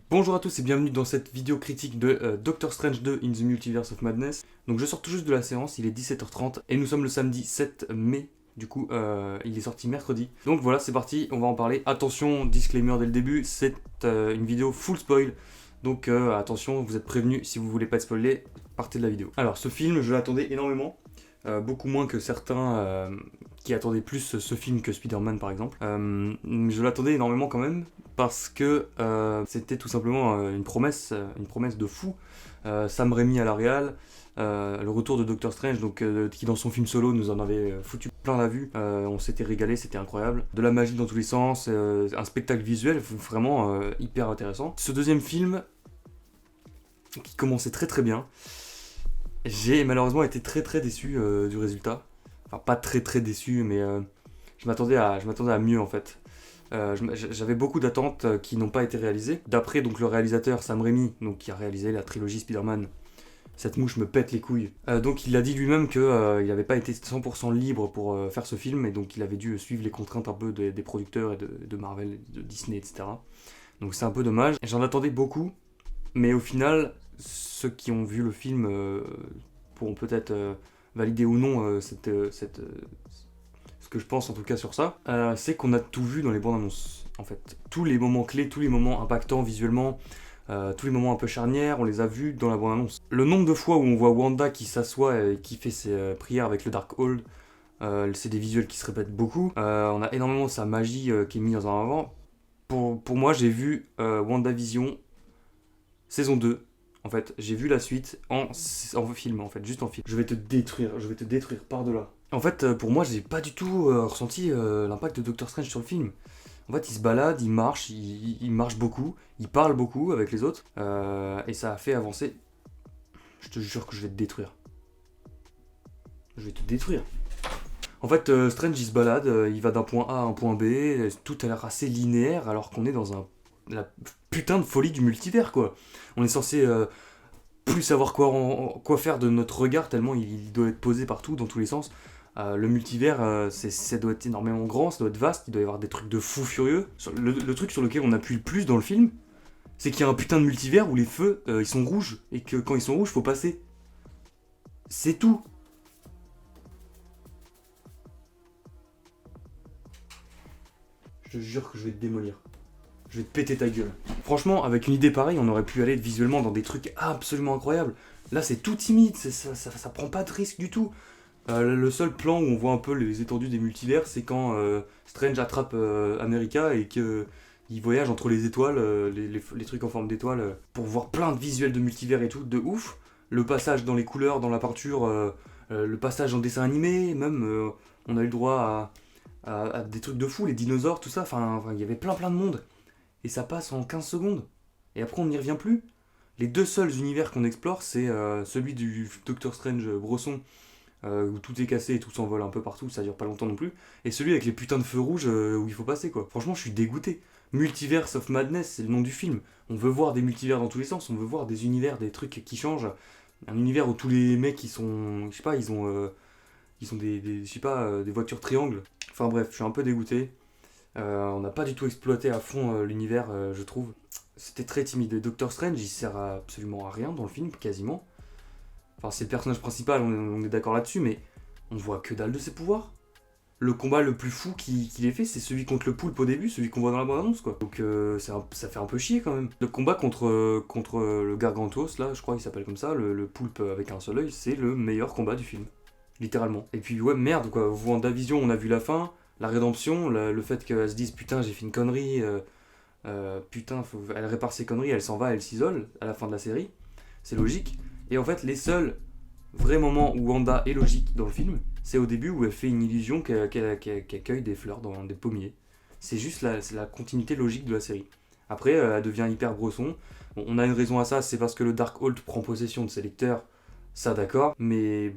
Bonjour à tous et bienvenue dans cette vidéo critique de Doctor Strange 2 in the Multiverse of Madness. Donc je sors tout juste de la séance, il est 17h30 et nous sommes le samedi 7 mai. Du coup, il est sorti mercredi. Donc voilà, c'est parti, on va en parler. Attention, disclaimer dès le début, c'est une vidéo full spoil. Donc attention, vous êtes prévenus, si vous voulez pas être spoilé, partez de la vidéo. Alors ce film, je l'attendais énormément. Beaucoup moins que certains qui attendaient plus ce film que Spider-Man par exemple. Je l'attendais énormément quand même parce que c'était tout simplement une promesse de fou. Sam Raimi à la réal, le retour de Doctor Strange, donc, qui dans son film solo nous en avait foutu plein la vue. On s'était régalé, c'était incroyable. De la magie dans tous les sens, un spectacle visuel vraiment hyper intéressant. Ce deuxième film, qui commençait très très bien, j'ai malheureusement été très très déçu du résultat. Enfin, pas très très déçu, mais je m'attendais à mieux en fait. J'avais beaucoup d'attentes qui n'ont pas été réalisées. D'après donc le réalisateur Sam Raimi, donc, qui a réalisé la trilogie Spider-Man, cette mouche me pète les couilles. Donc il a dit lui-même qu'il n'avait pas été 100% libre pour faire ce film, et donc il avait dû suivre les contraintes un peu des producteurs et de Marvel, de Disney, etc. Donc c'est un peu dommage. J'en attendais beaucoup, mais au final, ceux qui ont vu le film pourront peut-être valider ou non ce que je pense en tout cas sur ça. C'est qu'on a tout vu dans les bandes annonces, en fait. Tous les moments clés, tous les moments impactants visuellement, tous les moments un peu charnières, on les a vus dans la bande annonce. Le nombre de fois où on voit Wanda qui s'assoit et qui fait ses prières avec le Darkhold, c'est des visuels qui se répètent beaucoup. On a énormément sa magie qui est mise dans un avant. Pour moi, j'ai vu WandaVision saison 2. En fait, j'ai vu la suite en film, en fait, juste en film. Je vais te détruire par-delà. En fait, pour moi, j'ai pas du tout ressenti l'impact de Doctor Strange sur le film. En fait, il se balade, il marche beaucoup, il parle beaucoup avec les autres, et ça a fait avancer. Je te jure que je vais te détruire. Je vais te détruire. En fait, Strange, il se balade, il va d'un point A à un point B, tout a l'air assez linéaire, alors qu'on est dans la putain de folie du multivers, quoi. On est censé plus savoir quoi faire de notre regard, tellement il doit être posé partout, dans tous les sens. Le multivers, ça doit être énormément grand, ça doit être vaste, il doit y avoir des trucs de fou furieux. Le truc sur lequel on appuie le plus dans le film, c'est qu'il y a un putain de multivers où les feux, ils sont rouges, et que quand ils sont rouges, faut passer. C'est tout. Je te jure que je vais te démolir. Je vais te péter ta gueule. Franchement, avec une idée pareille, on aurait pu aller visuellement dans des trucs absolument incroyables. Là, c'est tout timide, ça prend pas de risque du tout. Le seul plan où on voit un peu les étendues des multivers, c'est quand Strange attrape America et qu'il voyage entre les étoiles, les trucs en forme d'étoiles, pour voir plein de visuels de multivers et tout, de ouf. Le passage dans les couleurs, dans la peinture, le passage en dessin animé, même on a eu le droit à des trucs de fou, les dinosaures, tout ça. Enfin, il y avait plein de monde. Et ça passe en 15 secondes. Et après, on n'y revient plus. Les deux seuls univers qu'on explore, c'est celui du Doctor Strange Brosson, où tout est cassé et tout s'envole un peu partout, ça dure pas longtemps non plus, et celui avec les putains de feux rouges où il faut passer, quoi. Franchement, je suis dégoûté. Multiverse of Madness, c'est le nom du film. On veut voir des multivers dans tous les sens, on veut voir des univers, des trucs qui changent. Un univers où tous les mecs, ils sont, je sais pas, ils ont je sais pas, des voitures triangles. Enfin bref, je suis un peu dégoûté. On n'a pas du tout exploité à fond l'univers, je trouve. C'était très timide. Doctor Strange, il sert absolument à rien dans le film, quasiment. Enfin, c'est le personnage principal, on est d'accord là-dessus, mais on voit que dalle de ses pouvoirs. Le combat le plus fou qu'il ait fait, c'est celui contre le poulpe au début, celui qu'on voit dans la bande-annonce, quoi. Donc ça fait un peu chier quand même. Le combat contre le Gargantos, là, je crois qu'il s'appelle comme ça, le poulpe avec un seul œil, c'est le meilleur combat du film. Littéralement. Et puis ouais, merde, quoi. WandaVision, on a vu la fin, la rédemption, le fait qu'elle se dise putain, j'ai fait une connerie, putain, elle répare ses conneries, elle s'en va, elle s'isole à la fin de la série. C'est logique. Et en fait, les seuls vrais moments où Wanda est logique dans le film, c'est au début où elle fait une illusion qu'elle cueille des fleurs dans des pommiers. C'est juste la continuité logique de la série. Après, elle devient hyper brosson. Bon, on a une raison à ça, c'est parce que le Darkhold prend possession de ses lecteurs. Ça, d'accord. Mais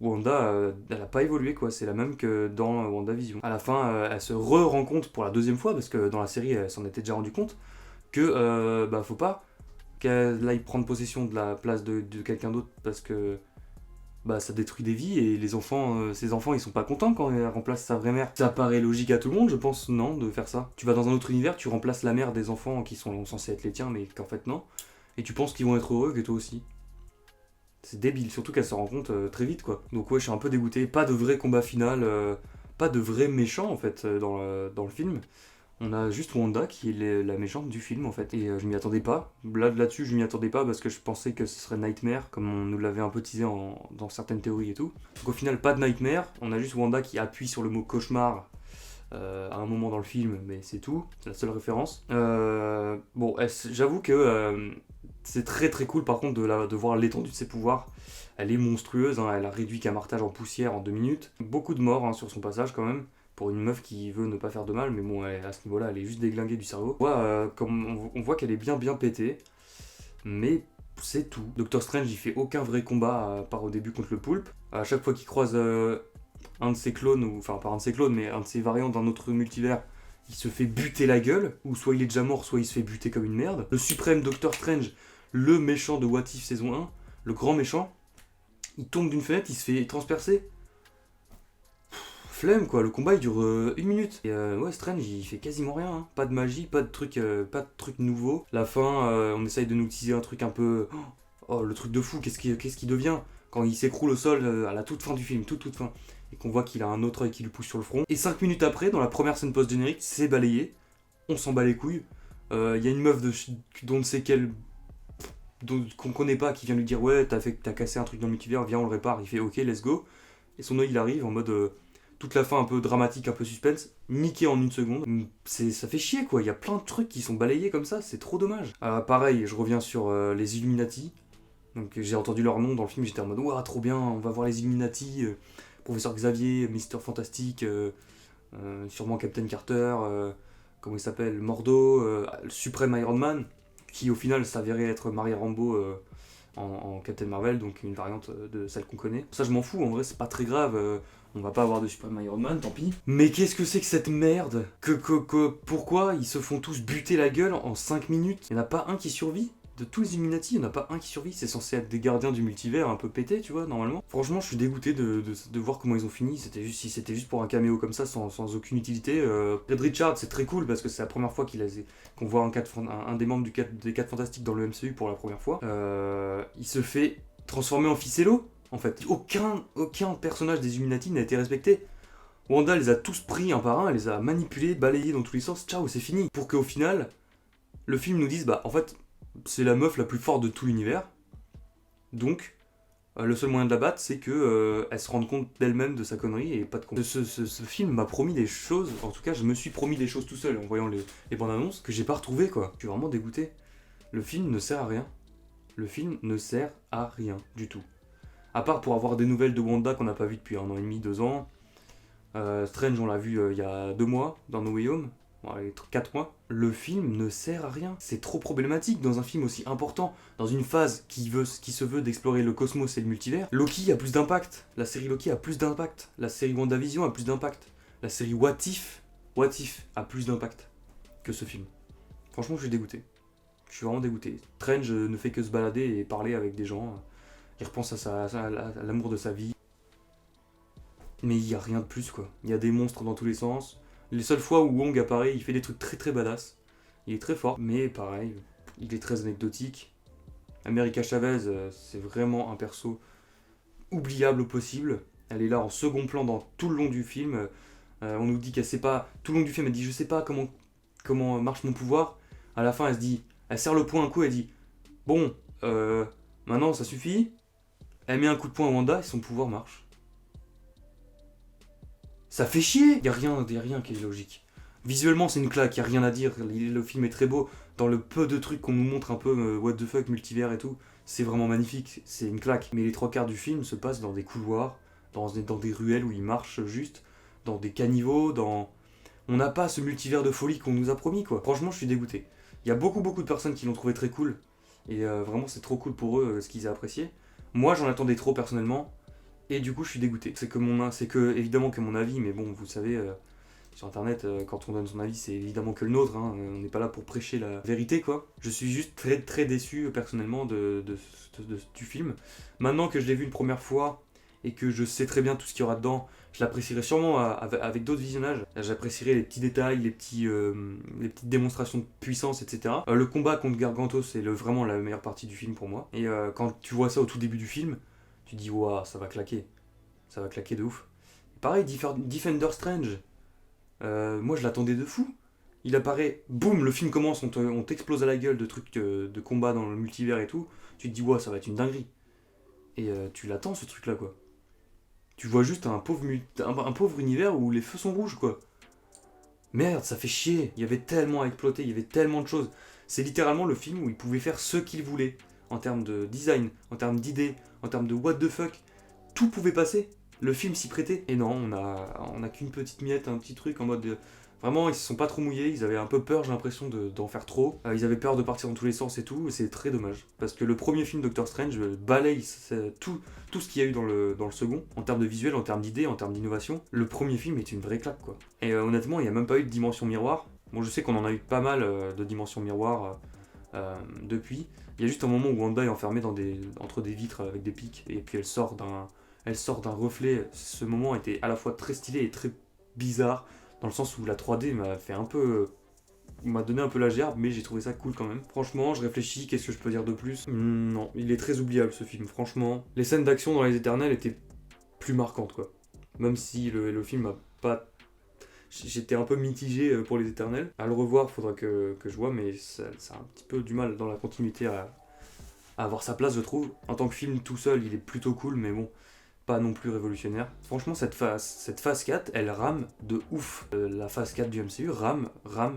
Wanda, elle a pas évolué, quoi. C'est la même que dans WandaVision. À la fin, elle se rend compte pour la deuxième fois, parce que dans la série, elle s'en était déjà rendu compte, que faut pas qu'elle aille prendre possession de la place de quelqu'un d'autre, parce que bah ça détruit des vies et les enfants, ces enfants ils sont pas contents quand elle remplace sa vraie mère. Ça paraît logique à tout le monde, je pense, non, de faire ça. Tu vas dans un autre univers, tu remplaces la mère des enfants qui sont censés être les tiens, mais qu'en fait non. Et tu penses qu'ils vont être heureux que toi aussi. C'est débile, surtout qu'elle se rend compte très vite quoi. Donc ouais, je suis un peu dégoûté. Pas de vrai combat final, pas de vrai méchant en fait dans le film. On a juste Wanda qui est la méchante du film en fait. Et je m'y attendais pas. Là-dessus, je m'y attendais pas parce que je pensais que ce serait Nightmare, comme on nous l'avait un peu teasé dans certaines théories et tout. Donc au final, pas de Nightmare. On a juste Wanda qui appuie sur le mot cauchemar à un moment dans le film, mais c'est tout. C'est la seule référence. Bon, j'avoue que c'est très très cool par contre de voir l'étendue de ses pouvoirs. Elle est monstrueuse, hein, elle a réduit Camartage en poussière en 2 minutes. Beaucoup de morts hein, sur son passage quand même pour une meuf qui veut ne pas faire de mal, mais bon, à ce niveau-là, elle est juste déglinguée du cerveau. Comme on voit qu'elle est bien pétée, mais c'est tout. Doctor Strange, il fait aucun vrai combat, à part au début contre le poulpe. À chaque fois qu'il croise un de ses clones, ou enfin pas un de ses clones, mais un de ses variants d'un autre multivers, il se fait buter la gueule, ou soit il est déjà mort, soit il se fait buter comme une merde. Le suprême Doctor Strange, le méchant de What If saison 1, le grand méchant, il tombe d'une fenêtre, il se fait transpercer. Flemme quoi, le combat il dure 1 minute. Et ouais, Strange il fait quasiment rien, hein. Pas de magie, pas de truc nouveau. La fin, on essaye de nous teaser un truc un peu. Oh, le truc de fou, qu'est-ce qu'il devient quand il s'écroule au sol à la toute fin du film, toute fin. Et qu'on voit qu'il a un autre œil qui lui pousse sur le front. Et 5 minutes après, dans la première scène post-générique, c'est balayé. On s'en bat les couilles. Il y a une meuf dont ne sait quelle. Qu'on connaît pas qui vient lui dire ouais, t'as cassé un truc dans le multivers, viens on le répare. Il fait ok, let's go. Et son œil il arrive en mode. Toute la fin un peu dramatique, un peu suspense, niqué en 1 seconde. Ça fait chier quoi, il y a plein de trucs qui sont balayés comme ça, c'est trop dommage. Pareil, je reviens sur les Illuminati. Donc j'ai entendu leur nom dans le film, j'étais en mode ouah trop bien, on va voir les Illuminati, Professeur Xavier, Mister Fantastique, sûrement Captain Carter, comment il s'appelle, Mordo, le suprême Iron Man, qui au final s'avérait être Maria Rambeau en Captain Marvel, donc une variante de celle qu'on connaît. Ça je m'en fous, en vrai c'est pas très grave, on va pas avoir de Supreme Iron Man, tant pis. Mais qu'est-ce que c'est que cette merde pourquoi ils se font tous buter la gueule en 5 minutes? Il y en a pas un qui survit? De tous les Illuminati, il n'y en a pas un qui survit. C'est censé être des gardiens du multivers un peu pétés, tu vois, normalement. Franchement, je suis dégoûté de voir comment ils ont fini. Si c'était juste pour un caméo comme ça, sans aucune utilité. Red Richard, c'est très cool parce que c'est la première fois qu'on voit un des membres des 4 Fantastiques dans le MCU pour la première fois. Il se fait transformer en ficello, en fait. Aucun personnage des Illuminati n'a été respecté. Wanda les a tous pris un par un, elle les a manipulés, balayés dans tous les sens. Ciao, c'est fini. Pour qu'au final, le film nous dise, bah en fait, c'est la meuf la plus forte de tout l'univers. Donc, le seul moyen de la battre, c'est que elle se rende compte d'elle-même de sa connerie et pas de con. Ce film m'a promis des choses, en tout cas, je me suis promis des choses tout seul en voyant les bandes annonces que j'ai pas retrouvées quoi. Je suis vraiment dégoûté. Le film ne sert à rien. Le film ne sert à rien du tout. À part pour avoir des nouvelles de Wanda qu'on n'a pas vu depuis 1 an et demi, 2 ans. Strange, on l'a vu il y a 2 mois dans No Way Home. Bon, allez, 4 mois. Le film ne sert à rien. C'est trop problématique dans un film aussi important, dans une phase qui se veut d'explorer le cosmos et le multivers. Loki a plus d'impact. La série Loki a plus d'impact. La série WandaVision a plus d'impact. La série What If a plus d'impact que ce film. Franchement, je suis dégoûté. Je suis vraiment dégoûté. Strange ne fait que se balader et parler avec des gens. Il repense à l'amour de sa vie. Mais il n'y a rien de plus quoi. Il y a des monstres dans tous les sens. Les seules fois où Wong apparaît, il fait des trucs très très badass. Il est très fort, mais pareil, il est très anecdotique. America Chavez, c'est vraiment un perso oubliable au possible. Elle est là en second plan dans tout le long du film. On nous dit qu'elle sait pas. Tout le long du film, elle dit je sais pas comment marche mon pouvoir. À la fin, elle se dit, elle serre le poing un coup, elle dit bon, maintenant ça suffit. Elle met un coup de poing à Wanda et son pouvoir marche. Ça fait chier. Y a rien qui est logique. Visuellement, c'est une claque, y a rien à dire. Le film est très beau. Dans le peu de trucs qu'on nous montre un peu, what the fuck, multivers et tout, c'est vraiment magnifique. C'est une claque. Mais les 3 quarts du film se passent dans des couloirs, dans des ruelles où ils marchent juste, dans des caniveaux, On n'a pas ce multivers de folie qu'on nous a promis, quoi. Franchement, je suis dégoûté. Il y a beaucoup de personnes qui l'ont trouvé très cool. Et vraiment, c'est trop cool pour eux, ce qu'ils ont apprécié. Moi, j'en attendais trop, personnellement. Et du coup, je suis dégoûté. C'est que évidemment que mon avis, mais bon, vous savez, sur internet, quand on donne son avis, c'est évidemment que le nôtre. Hein, on n'est pas là pour prêcher la vérité, quoi. Je suis juste très très déçu personnellement du film. Maintenant que je l'ai vu une première fois et que je sais très bien tout ce qu'il y aura dedans, je l'apprécierai sûrement avec d'autres visionnages. J'apprécierai les petits détails, les petites démonstrations de puissance, etc. Le combat contre Gargantos, c'est vraiment la meilleure partie du film pour moi. Et quand tu vois ça au tout début du film, tu dis waouh, ça va claquer. Ça va claquer de ouf. Pareil, Defender Strange. Moi, je l'attendais de fou. Il apparaît, boum, le film commence, on t'explose à la gueule de trucs de combat dans le multivers et tout. Tu te dis, ouais, ça va être une dinguerie. Et tu l'attends, ce truc-là, quoi. Tu vois juste un pauvre univers où les feux sont rouges, quoi. Merde, ça fait chier. Il y avait tellement à exploiter, il y avait tellement de choses. C'est littéralement le film où ils pouvaient faire ce qu'ils voulaient. En termes de design, en termes d'idées, en termes de what the fuck. Tout pouvait passer. Le film s'y prêtait. Et non, on a qu'une petite miette, un petit truc en mode... Vraiment, ils se sont pas trop mouillés, ils avaient un peu peur, j'ai l'impression, d'en faire trop. Ils avaient peur de partir dans tous les sens et tout, et c'est très dommage. Parce que le premier film Doctor Strange balaye tout ce qu'il y a eu dans le second, en termes de visuel, en termes d'idées, en termes d'innovation. Le premier film est une vraie claque, quoi. Et honnêtement, il n'y a même pas eu de dimension miroir. Bon, je sais qu'on en a eu pas mal de dimensions miroirs depuis. Il y a juste un moment où Wanda est enfermée entre des vitres avec des pics, et puis elle sort d'un reflet. Ce moment était à la fois très stylé et très bizarre, dans le sens où la 3D m'a donné un peu la gerbe, mais j'ai trouvé ça cool quand même. Franchement, je réfléchis, qu'est-ce que je peux dire de plus ? Non, il est très oubliable ce film, franchement. Les scènes d'action dans Les Éternels étaient plus marquantes, quoi. Même si le film m'a pas... J'étais un peu mitigé pour Les Éternels. À le revoir, faudra que je vois, mais ça a un petit peu du mal dans la continuité à avoir sa place, je trouve. En tant que film tout seul, il est plutôt cool, mais bon, pas non plus révolutionnaire. Franchement, cette phase 4, elle rame de ouf. La phase 4 du MCU rame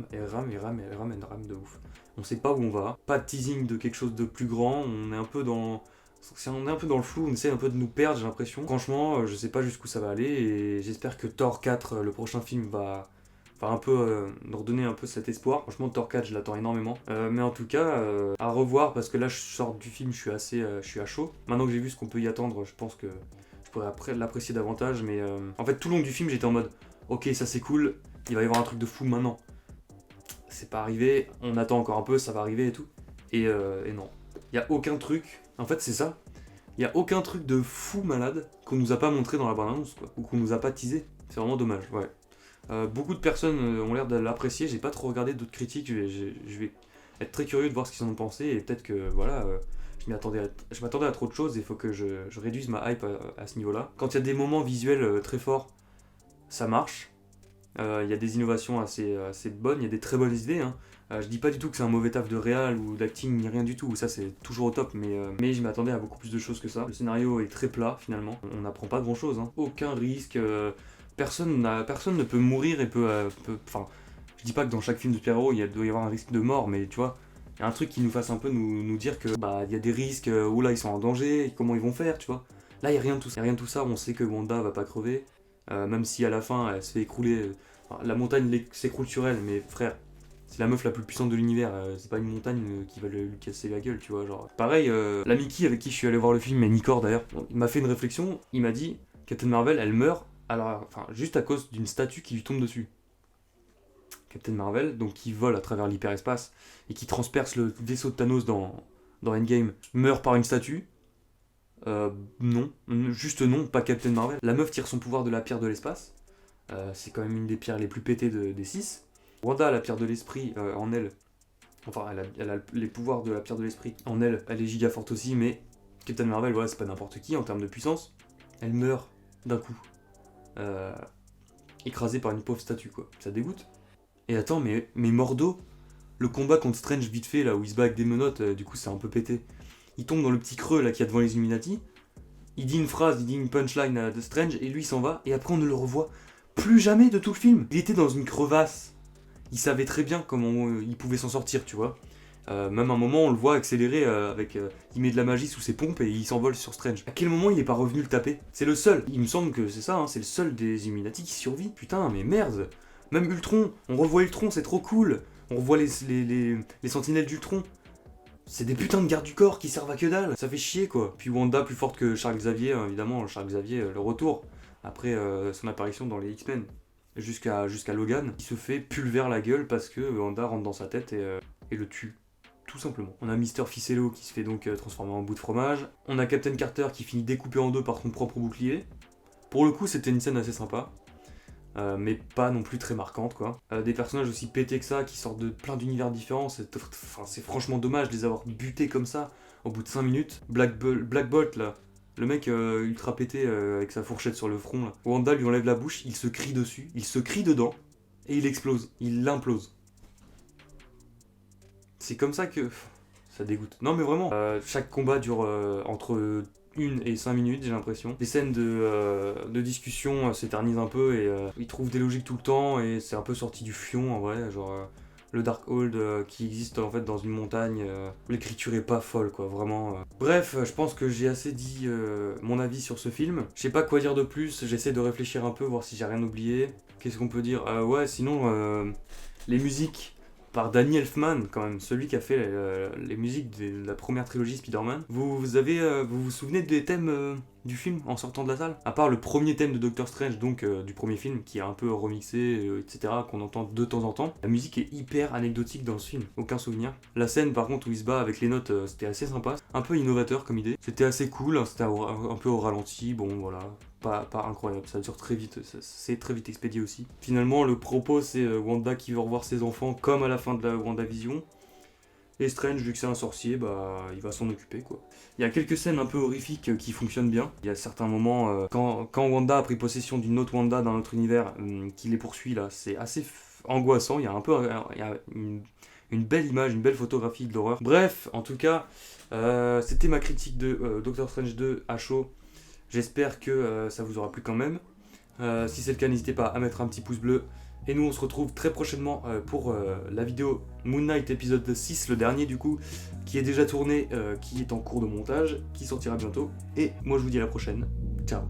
de ouf. On sait pas où on va. Pas de teasing de quelque chose de plus grand. On est un peu dans le flou, on essaie un peu de nous perdre, j'ai l'impression. Franchement, je sais pas jusqu'où ça va aller et j'espère que Thor 4, le prochain film, va un peu nous redonner un peu cet espoir. Franchement, Thor 4, je l'attends énormément. Mais en tout cas, à revoir parce que là, je sors du film, je suis à chaud. Maintenant que j'ai vu ce qu'on peut y attendre, je pense que je pourrais après l'apprécier davantage. Mais en fait, tout le long du film, j'étais en mode, ok, ça c'est cool, il va y avoir un truc de fou maintenant. C'est pas arrivé, on attend encore un peu, ça va arriver et tout. Et non, il y a aucun truc. En fait, c'est ça. Il y a aucun truc de fou malade qu'on nous a pas montré dans la bande-annonce, quoi, ou qu'on nous a pas teasé. C'est vraiment dommage, ouais. Beaucoup de personnes ont l'air de l'apprécier, j'ai pas trop regardé d'autres critiques, je vais être très curieux de voir ce qu'ils en ont pensé et peut-être que voilà, je m'attendais à trop de choses et il faut que je réduise ma hype à ce niveau-là. Quand il y a des moments visuels très forts, ça marche. Il y a des innovations assez bonnes, il y a des très bonnes idées. Hein. Je dis pas du tout que c'est un mauvais taf de réal ou d'acting ni rien du tout, ça c'est toujours au top, mais je m'attendais à beaucoup plus de choses que ça. Le scénario est très plat finalement, on n'apprend pas grand chose, hein. Aucun risque. Personne ne peut mourir et enfin, je dis pas que dans chaque film de super-héros il doit y avoir un risque de mort, mais tu vois, il y a un truc qui nous fasse un peu nous dire que il y a des risques, où là ils sont en danger, comment ils vont faire, tu vois. Là il y a rien de tout ça. On sait que Wanda va pas crever, même si à la fin elle se fait écrouler, la montagne s'écroule sur elle, mais frère, c'est la meuf la plus puissante de l'univers, c'est pas une montagne qui va lui casser la gueule, tu vois, genre. Pareil, la Mickey avec qui je suis allé voir le film, et Nicor d'ailleurs, il m'a fait une réflexion, il m'a dit, Captain Marvel, elle meurt juste à cause d'une statue qui lui tombe dessus. Captain Marvel, donc qui vole à travers l'hyperespace et qui transperce le vaisseau de Thanos dans Endgame, meurt par une statue. Non, juste non, pas Captain Marvel. La meuf tire son pouvoir de la pierre de l'espace. C'est quand même une des pierres les plus pétées des 6. Wanda a la pierre de l'esprit en elle. Enfin, elle a les pouvoirs de la pierre de l'esprit en elle. Elle est giga forte aussi, mais Captain Marvel, voilà, c'est pas n'importe qui en termes de puissance. Elle meurt d'un coup. Écrasée par une pauvre statue, quoi. Ça dégoûte. Et attends, mais Mordo, le combat contre Strange vite fait, là où il se bat avec des menottes, du coup c'est un peu pété. Il tombe dans le petit creux là qu'il y a devant les Illuminati. Il dit une phrase, il dit une punchline de Strange, et lui il s'en va, et après on ne le revoit plus jamais de tout le film. Il était dans une crevasse. Il savait très bien comment il pouvait s'en sortir, tu vois. Même à un moment, on le voit accélérer il met de la magie sous ses pompes et il s'envole sur Strange. À quel moment il est pas revenu le taper ? C'est le seul. Il me semble que c'est ça, hein, c'est le seul des Illuminati qui survit. Putain, mais merde. Même Ultron, on revoit Ultron, c'est trop cool. On revoit les sentinelles d'Ultron. C'est des putains de gardes du corps qui servent à que dalle. Ça fait chier, quoi. Puis Wanda plus forte que Charles Xavier, évidemment. Charles Xavier, le retour. Après son apparition dans les X-Men. Jusqu'à Logan, qui se fait pulver la gueule parce que Wanda rentre dans sa tête et le tue. tout simplement. On a Mister Ficello qui se fait donc transformer en bout de fromage. On a Captain Carter qui finit découpé en deux par son propre bouclier. Pour le coup, c'était une scène assez sympa. Mais pas non plus très marquante quoi. Des personnages aussi pétés que ça, qui sortent de plein d'univers différents, c'est franchement dommage de les avoir butés comme ça, au bout de 5 minutes. Black Bolt là, le mec ultra pété avec sa fourchette sur le front là. Wanda lui enlève la bouche, il se crie dessus, il se crie dedans, et il explose, il l'implose. C'est comme ça que... ça dégoûte. Non mais vraiment, chaque combat dure entre 1 et 5 minutes, j'ai l'impression. Les scènes de discussion s'éternisent un peu et ils trouvent des logiques tout le temps et c'est un peu sorti du fion en vrai, genre le Darkhold qui existe en fait dans une montagne, où l'écriture est pas folle quoi, vraiment. Bref, je pense que j'ai assez dit mon avis sur ce film. Je sais pas quoi dire de plus, j'essaie de réfléchir un peu, voir si j'ai rien oublié. Qu'est-ce qu'on peut dire? Ouais, sinon, les musiques par Danny Elfman, quand même, celui qui a fait les musiques de la première trilogie Spider-Man. Vous vous souvenez des thèmes du film en sortant de la salle? À part le premier thème de Doctor Strange, donc du premier film, qui est un peu remixé, etc., qu'on entend de temps en temps. La musique est hyper anecdotique dans ce film, aucun souvenir. La scène par contre où il se bat avec les notes, c'était assez sympa, un peu innovateur comme idée. C'était assez cool, hein, c'était un peu au ralenti, bon voilà. Pas incroyable, ça dure très vite, c'est très vite expédié aussi. Finalement, le propos, c'est Wanda qui veut revoir ses enfants, comme à la fin de la WandaVision. Et Strange, vu que c'est un sorcier, bah il va s'en occuper quoi. Il y a quelques scènes un peu horrifiques qui fonctionnent bien. Il y a certains moments, quand Wanda a pris possession d'une autre Wanda dans notre univers, qui les poursuit là, c'est assez angoissant. Il y a un peu une belle image, une belle photographie de l'horreur. Bref, en tout cas, c'était ma critique de Doctor Strange 2 à chaud. J'espère que ça vous aura plu quand même. Si c'est le cas, n'hésitez pas à mettre un petit pouce bleu. Et nous, on se retrouve très prochainement pour la vidéo Moon Knight épisode 6, le dernier du coup, qui est déjà tourné, qui est en cours de montage, qui sortira bientôt. Et moi, je vous dis à la prochaine. Ciao.